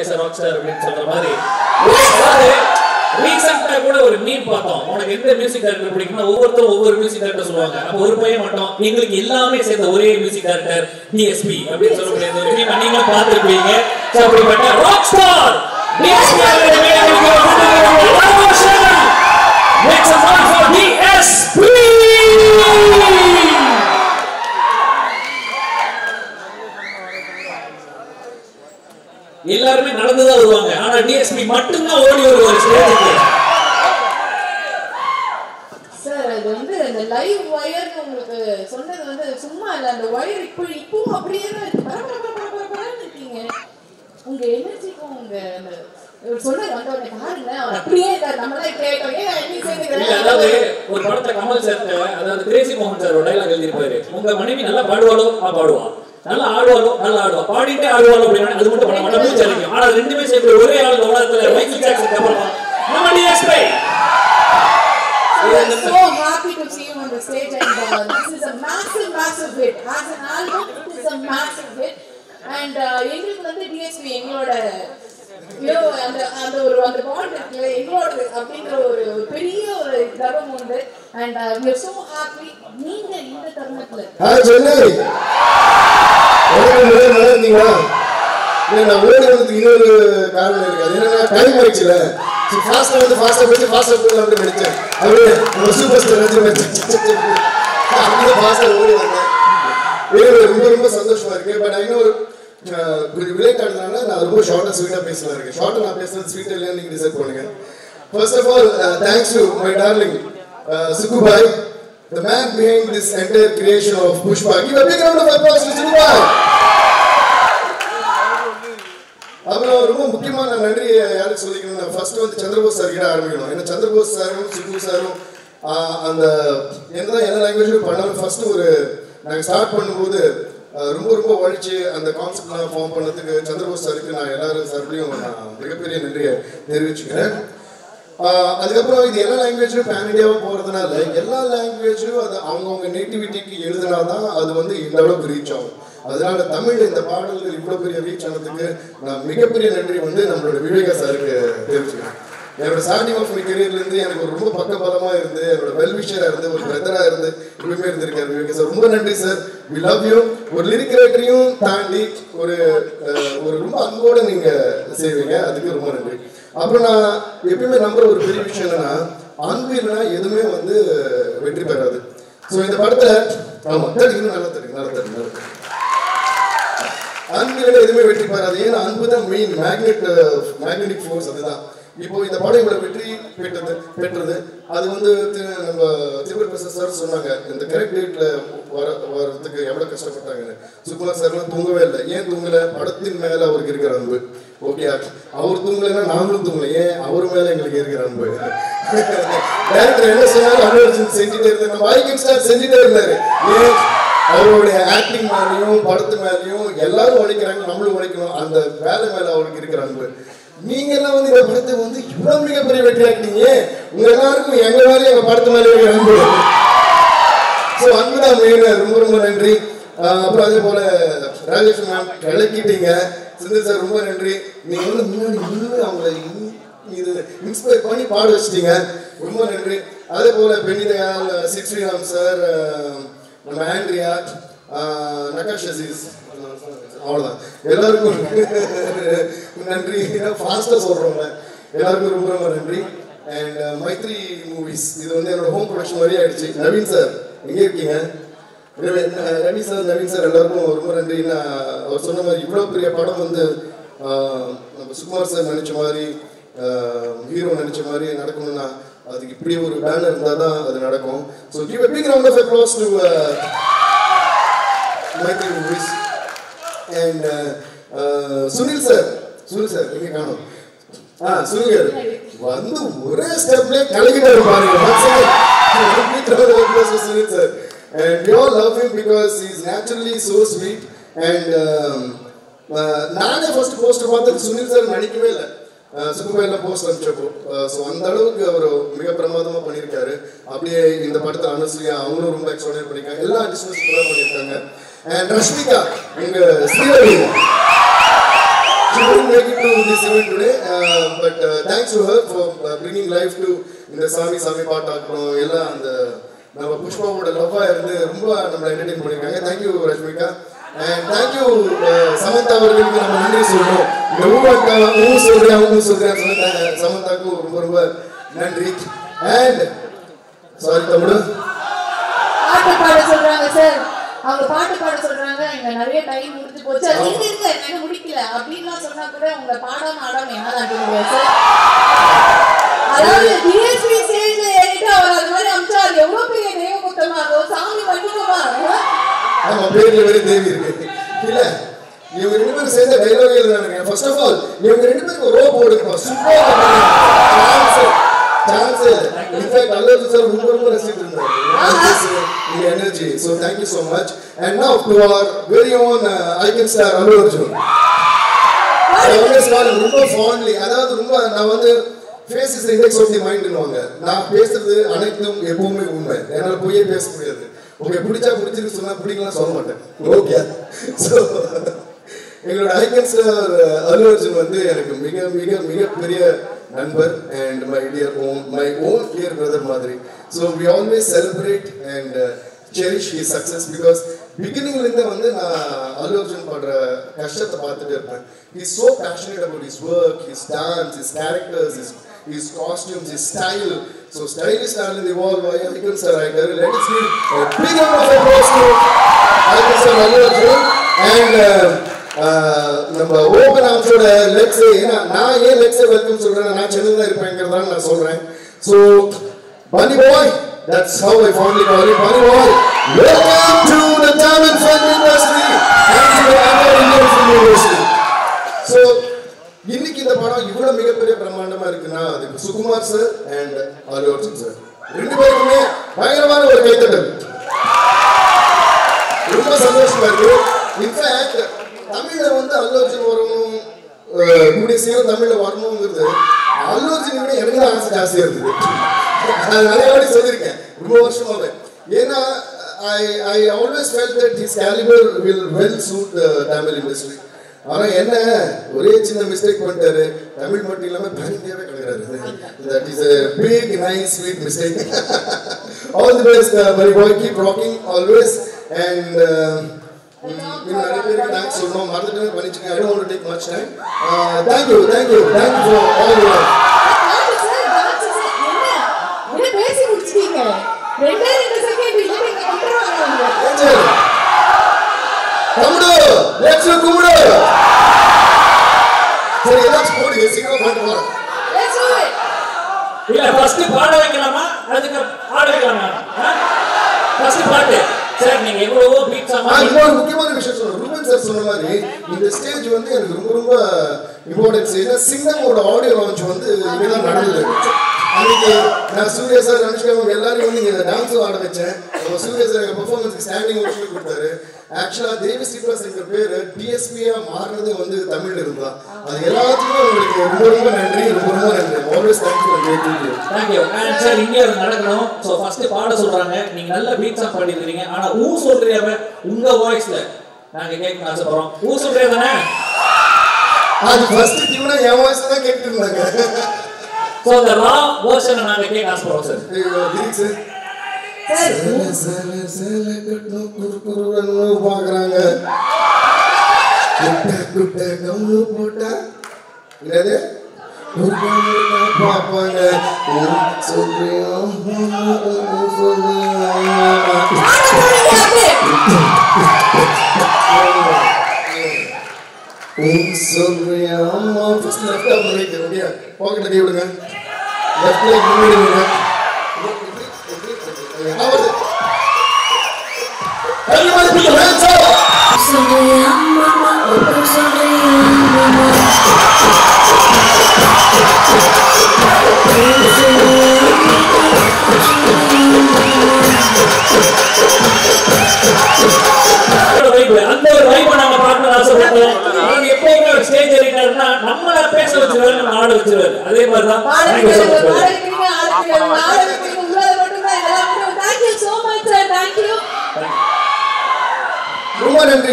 Rockstar அப்படின்னு சொல்ற மாதிரி ரீசெண்டா கூட ஒரு மீம் பார்த்தோம். உனக்கு எந்த மியூசிக் டைரக்டர் பிடிக்கும்னா ஒவ்வொருத்தரும் ஒவ்வொரு மியூசிக் டைரக்டர் சொல்லுவாங்க. அப்ப ஒரு பையன் மட்டும் எங்களுக்கு எல்லாமே சேர்ந்த ஒரே மியூசிக் டைரக்டர் டிஎஸ்பி அப்படின்னு சொல்லக்கூடிய ஒரு மீம் நீங்களும் பார்த்திருப்பீங்க. அப்படிப்பட்ட Rockstar DSP Make some noise for DSP! எல்லாருமே நடந்துதான் வருவாங்க. ஆனா டிஎஸ்பி மட்டும்தான் ஓடி வருவாரு ஸ்டேஜுக்கு. சார் அது வந்து அந்த லைவ் வயர்னு உங்களுக்கு சொன்னது வந்து சும்மா இல்ல. அந்த வயர் இப்பவும் அப்படியே தான் இருக்கு. பரபரன்னு இருக்கீங்க. உங்க எனர்ஜிக்கும் உங்க சொன்னது வந்து உடனே பாருங்க அப்படியே நம்மளாம் கேட்டோம். அதாவது ஒரு படத்தை கமல் சார் அதாவது கிரேசி மோகன் சார் ஒரு டைலாக் எழுதியிருப்பாரு. உங்க மனைவி நல்லா பாடுவாளோ பாடுவா, நல்லா ஆடுவாளோ நல்லா ஆடுவா, பாடிட்டே ஆடுவாளோ அப்படின்னு அது மட்டும் பண்ண மாட்டோம் சொல்லிக்கும். ஆனா ரெண்டுமே சேர்த்து ஒரே ஆள் உலகத்துல மைக்கேல் ஜாக்சன் அப்புறமா நம்ம DSP. I'm so happy to see you on the stage and this is a massive hit. As an album, it is a massive hit. And எங்களுக்கு வந்து டிஎஸ்பி எங்களோட அந்த ஒரு அந்த பாண்ட் இருக்குல்ல எங்களோட அப்படிங்கிற ஒரு பெரிய ஒரு கர்வம் உண்டு. And we are so happy நீங்க இந்த தருணத்துல நான் ஓடி வந்ததுக்கு இன்னொரு காரணம் இருக்கு. அது என்னன்னா டைம் ஆயிடுச்சுல, ஃபாஸ்டா வந்து ஃபாஸ்டா போயிட்டு ஃபாஸ்டா போயிடலாம் அப்படின்னு நினைச்சேன். அப்படியே நம்ம சூப்பர் ஸ்டார் அப்படியே ஃபாஸ்டா ஓடி வந்தேன். ரொம்ப ரொம்ப சந்தோஷமா இருக்கு. பட் இன்னொரு கொஞ்சம் விளையாடுறதுனால நான் ரொம்ப ஷார்ட்டா ஸ்வீட்டா பேசலாம் இருக்கேன். ஷார்ட்டா நான் பேசுறது ஸ்வீட்டா இல்லையா நீங்க டிசைட் பண்ணுங்க. First of all thanks to my darling Suku bhai, the man behind this entire creation of Pushpa. Give a big round of applause to Suku bhai. அப்புறம் ரொம்ப முக்கியமான நன்றி யாருக்கு சொல்லிக்கணும்னா ஃபர்ஸ்ட் வந்து சந்திரபோஸ் சார் கிட்ட ஆரம்பிக்கணும். ஏன்னா சந்திரபோஸ் சாரும் சுகு சாரும் அந்த என்ன லாங்குவேஜ்லையும் பண்ணாலும் ஃபர்ஸ்ட் ஒரு நாங்கள் ஸ்டார்ட் பண்ணும்போது ரொம்ப ரொம்ப உழைச்சி அந்த கான்செப்ட்லாம் ஃபார்ம் பண்ணதுக்கு சந்திரபோஸ் சாருக்கு நான் எல்லாரும் சார்பிலையும் நான் மிகப்பெரிய நன்றியை தெரிவிச்சுக்கிறேன். அதுக்கப்புறம் இது எல்லா லாங்குவேஜ்லையும் பேன் இண்டியாவாக போகிறதுனால எல்லா லாங்குவேஜ்லையும் அது அவங்கவுங்க நேட்டிவிட்டிக்கு எழுதினா தான் அது வந்து இந்த அளவுக்கு ரீச் ஆகும். அதனால தமிழ் இந்த பாடல்கள் இவ்வளோ பெரிய ரீச் ஆனதுக்கு நான் மிகப்பெரிய நன்றி வந்து நம்மளோட விவேகா சாருக்கு தெரிவிச்சுக்கிறேன். என்னோட ஸ்டார்டிங் ஆஃப் மை கரியர்லேருந்து எனக்கு ரொம்ப பக்கபலமாக இருந்து என்னோட வெல்விஷராக இருந்து ஒரு பிரதராக இருந்து எப்பவுமே இருந்திருக்காரு விவேகா சார். ரொம்ப நன்றி சார். We love you. ஒரு லிரிக் ரைட்டரையும் தாண்டி ஒரு ரொம்ப அன்போடு நீங்கள் செய்வீங்க, அதுக்கு ரொம்ப நன்றி. அப்புறம் நான் எப்பயுமே நம்புற ஒரு பெரிய விஷயம் என்னன்னா அன்பு இல்லைன்னா எதுவுமே வந்து வெற்றி பெறாது. ஸோ இந்த படத்தில் ஆமாம் இன்னும் நல்லா தெரியும் அன்பு இல்லைன்னா எதுவுமே வெற்றி பெறாது. ஏன்னா அன்பு தான் மெயின் மேக்னெட்டிக் ஃபோர்ஸ். அதுதான் இப்போ இந்த படம் இவ்வளோ வெற்றி பெற்றது. அது வந்து நம்ம திருப்பதி பிரசாத் சார் சொன்னாங்க இந்த கரெக்ட் டேட்ல வரதுக்கு எவ்வளோ கஷ்டப்பட்டாங்கன்னு. சுகுமார் சார்லாம் தூங்கவே இல்லை. ஏன் தூங்கலை? படத்தின் மேலே அவருக்கு இருக்கிற அன்பு. ஓகே, அவர் தூங்கலைன்னா நாங்களும் தூங்கலை. ஏன் அவர் மேலே எங்களுக்கு இருக்கிற அன்பு. டேரக்டர் என்ன சொன்னாலும் அனுபவிச்சு செஞ்சுட்டே இருந்தார். நம்ம ஐக்கன் ஸ்டார் செஞ்சுட்டே இருந்தாரு. ஏன் அவருடைய ஆக்டிங் மேலேயும் படத்து மேலேயும் எல்லாரும் உழைக்கிறாங்க, நம்மளும் உழைக்கணும். அந்த வேலை மேலே அவருக்கு இருக்கிற அன்பு. நீங்க எல்லாம் வந்து இந்த படத்தை வந்து இவ்வளவு மிகப்பெரிய வெற்றி ஆக்கிட்டீங்க. உங்க எல்லாருக்கும் எங்க மேலே எங்க படத்து மேலே இருக்கிற அன்பு. ஸோ அன்புதான் மெயின். ரொம்ப ரொம்ப நன்றி. அப்புறம் அதே போல ராஜேஷ் மேம் கிளக்கிட்டீங்க. சுந்தர் சார் ரொம்ப நன்றி. நீங்க வந்து முன்னாடி அவங்களை இது இன்ஸ்பயர் பண்ணி பாட வச்சிட்டீங்க. ரொம்ப நன்றி. அதே போல பெண்ணிதயால், ஸ்ரீராம் சார், நம்ம ஆண்ட்ரியா, நகாஷ் அசீஸ், அவ்வளோதான். எல்லாருக்கும் நன்றி. ஃபாஸ்ட்டாக சொல்கிறோம்ல, எல்லாருக்கும் ரொம்ப ரொம்ப நன்றி. அண்ட் மைத்ரி மூவிஸ் இது வந்து என்னோட ஹோம் ப்ரொடக்ஷன் மாதிரி ஆயிடுச்சு. நவீன் சார் எங்கே இருக்கீங்க? ரவி சார், நவீன் சார் எல்லாருக்கும் ரொம்ப நன்றி. அவர் சொன்ன மாதிரி இவ்வளோ பெரிய படம் வந்து நம்ம சுகுமார் சார் நினச்ச மாதிரி ஹீரோ நினச்ச மாதிரி நடக்கணும்னா அதுக்கு இப்படி ஒரு பேனர் இருந்தால் தான் அது நடக்கும். So give a big round of applause to Mythri movies. And Sunil sir எங்கே காணும்? சுனில் வந்து ஒரே ஸ்டெப்லேயே கலக்கிட்டு பாருங்க. Sunil sir. And we all love him because he is naturally so sweet. And நானே ஃபர்ஸ்ட் போஸ்டர் பார்த்து சுனில் சார் நடிக்கவே இல்லை. சுகுமாரில் போஸ்ட் அனுப்பிச்சப்போ ஸோ அந்த அளவுக்கு அவர் மிக பிரமாதமாக பண்ணியிருக்காரு. அப்படியே இந்த படத்தில் அனுஸ்ரியா அவங்களும் ரொம்ப எக்ஸ்ட்ராடினரி பண்ணியிருக்காங்க. எல்லா ஆர்டிஸ்டும் சூப்பராக பண்ணியிருக்காங்க. அண்ட் ரஷ்மிகா எங்கள் Srivathi couldn't make it to this event today, but thanks to her for bringing life to இந்த சாமி பாட்டு அப்புறம் எல்லாம் அந்த நம்ம புஷ்பாவோட லவ்வா இருந்து ரொம்ப நம்மளை என்டர்டெயின் பண்ணியிருக்காங்க. Thank you Rashmika and thank you Samantha அவர்களுக்கு நம்ம நன்றி சொல்லணும். இந்த சொல்றேன் சமந்தாக்கும் ரொம்ப ரொம்ப நன்றி. அண்ட் சாரி தமிழ் பாட்டு பாட சொல்றாங்க சார், அவங்க பாட்டு பாட சொல்றாங்க. இங்க நிறைய டைம் முடிஞ்சு போச்சு, இருங்க என்ன முடிக்கல அப்படின்லாம் சொன்னா கூட உங்களை பாடாம ஆடாம என்னதான் சொல்லுங்க சார். அதாவது டிஎஸ்பி ஸ்டேஜ்ல ஏறிட்டு அவர் அது மாதிரி அம்சா அது எவ்வளவு பெரிய தெய்வகுத்தமா இருக்கும். சாமி பண்ணிக்குமா ஆமா பேர்ல வேற தேவி இருக்கு இல்ல. இவங்க ரெண்டு பேரும் சேர்ந்த டைலாக் எழுதுறாங்க. ஃபர்ஸ்ட் ஆஃப் ஆல் இவங்க ரெண்டு பேருக்கு ஒரு ரோ போடுங்க சூப்பரா சான்ஸ். இன்ஃபேக்ட் அல்லது சார் ரொம்ப ரசிச்சிட்டு இருந்தாரு the energy. So thank you so much. And now to our very own icon star Allu Arjun. I always call him ரொம்ப fondly. அதாவது ரொம்ப நான் வந்து face is the index of the mind னுவாங்க. நான் பேசுறது அனைத்தும் எப்பவுமே உண்மை. என்னால போயே பேச முடியாது. ஓகே பிடிச்சா பிடிச்சிருக்கு சொன்னா பிடிக்கலாம் சொல்ல மாட்டேன். ஓகே ஸோ எங்களோட ஐக்கன் ஸ்டார் அல்லு அர்ஜுன் வந்து எனக்கு மிக மிக மிக பெரிய நண்பர் and my own dear brother மாதிரி. So we always celebrate and cherish his success because பிகினிங்லேருந்து வந்து நான் அல்லு அர்ஜுன் படுற கஷ்டத்தை பார்த்துட்டு இருப்பேன். He is so passionate about his work, his dance, his characters, his costumes, his style. So stylish talent evolve by icon star writer. Let us give a big round of applause to icon star Allu Arjun. And நம்ம open ஆம்ஸோட Lex நான் ஏன் லெக்ஸை welcome சொல்றேன், நான் சென்னை தான் இருப்பேங்கிறதால நான் சொல்றேன். So Bunny boy, that's how I fondly call it. Bunny boy, welcome to the Tamil film industry and to the Indian film industry. So இன்னைக்கு இந்த படம் இவ்வளவு மிகப்பெரிய பிரம்மாண்டமா இருக்குன்னா அதுக்கு Sukumar sir and Allu Arjun sir ரெண்டு பேருக்குமே பயங்கரமான ஒரு கைத்தட்டல். ரொம்ப சந்தோஷமா இருக்கு. இன்ஃபேக்ட் தமிழ்ல வந்து அல்லு அர்ஜுன் வரணும், கூடிய சீக்கிரம் தமிழ்ல வரணுங்கிறது அல்லு அர்ஜுன் விட எனக்கு தான் ஆசை ஜாஸ்தியா இருந்தது. நான் நிறைய வாட்டி சொல்லியிருக்கேன் ரொம்ப வருஷமாவே. ஏன்னா I always felt that his caliber will well suit the Tamil industry. ஆனா என்ன ஒரே சின்ன மிஸ்டேக் பண்ணிட்டாரு, தமிழ் மட்டும் இல்லாம பனிந்தியாவே கிடைக்கிறாரு. That is a big nice sweet mistake. All the best Bunny boy, keep rocking always. And நிறைய பேருக்கு தேங்க்ஸ் சொல்லணும், மறந்துட்டு பண்ணிச்சுங்க. I don't want to take much time. Thank you for all your work. என்ன பேசி முடிச்சிட்டீங்க? 2 செகண்ட் இல்ல நீங்க control தமிழோ let's குமுடோ சரி ஏதாச்சும் போடுங்க சீக்கிரம் பாட்டு போறோம். Let's to it. இல்ல ஃபர்ஸ்ட் பாட வைக்கலாமா அதுக்கு ஆட வைக்கலாமா? ஃபர்ஸ்ட் பாட்டு சார் நீங்க எவ்வளவோ பீட்ஸ் ஆமா. இன்னொரு முக்கியமான விஷயம் சொல்றேன். ரூபன் சார் சொன்ன மாதிரி இந்த ஸ்டேஜ் வந்து எனக்கு ரொம்ப ரொம்ப இம்பார்ட்டன்ஸ். ஏன்னா சிங்கமோட ஆடியோ லான்ச் வந்து இங்கதான் நடந்தது. அன்னைக்கு நான் சூர்யா சார் அனுஷ்கா எல்லாரும் வந்து இங்க டான்ஸ் ஆட வச்சேன். சூர்யா சார் எங்க பெர்ஃபார்மன்ஸ்க்கு ஸ்டாண்டிங் ஓவேஷன் கொடுத்தாரு. ஆக்சுவலா தேவி ஸ்ரீனிவாஸ் என்ற பேரு டிஎஸ்பியா மாறினது வந்து தமிழ்ல இருந்தா. அது எல்லாத்துக்குமே உங்களுக்கு ரொம்ப ரொம்ப நன்றி, ரொம்ப ரொம்ப நன்றி. Always thank you. Thank you. And sir இங்க நடக்கணும். சோ ஃபர்ஸ்ட் பாட சொல்றாங்க, நீங்க நல்ல பீட்ஸா பாடி இருக்கீங்க. ஆனா ஊ சொல்றீங்க உங்க வாய்ஸ்ல நாங்க கேட்க ஆசைப்படுறோம். ஊ சொல்றீங்க தானே? அது ஃபர்ஸ்ட் டியூனா என் வாய்ஸ் தான் கேட்டுட்டு இருந்தாங்க. சோ அந்த ரா வெர்ஷன் நாங்க கேட்க ஆசைப்படுறோம் சார். லிரிக்ஸ் சேல கட்டணும் குறுகுறுன்னு பாக்குறாங்க. குட்ட கம்மு போட்டா என்னது பாப்பாங்க. சொல்றியா அம்மா ஃபர்ஸ்ட் லெஃப்ட் ரைட் ஓடியா பாக்கெட்ல கை விடுங்க. லெஃப்ட் லெக் முன்னாடி விடுங்க. Everybody put your hands up. Sorry, mama. Oh, sorry, mama. அந்த ஒரு வைப் நாம பார்க்கணும் ஆசைப்பட்டோம். நீங்க எப்பவுமே ஒரு ஸ்டேஜ் ஏறிட்டாருன்னா நம்மள பேச வச்சிருவாரு, நம்ம ஆட வச்சிருவாரு. அதே மாதிரி தான் Thank you so much sir. Thank you. ரொம்ப நன்றி.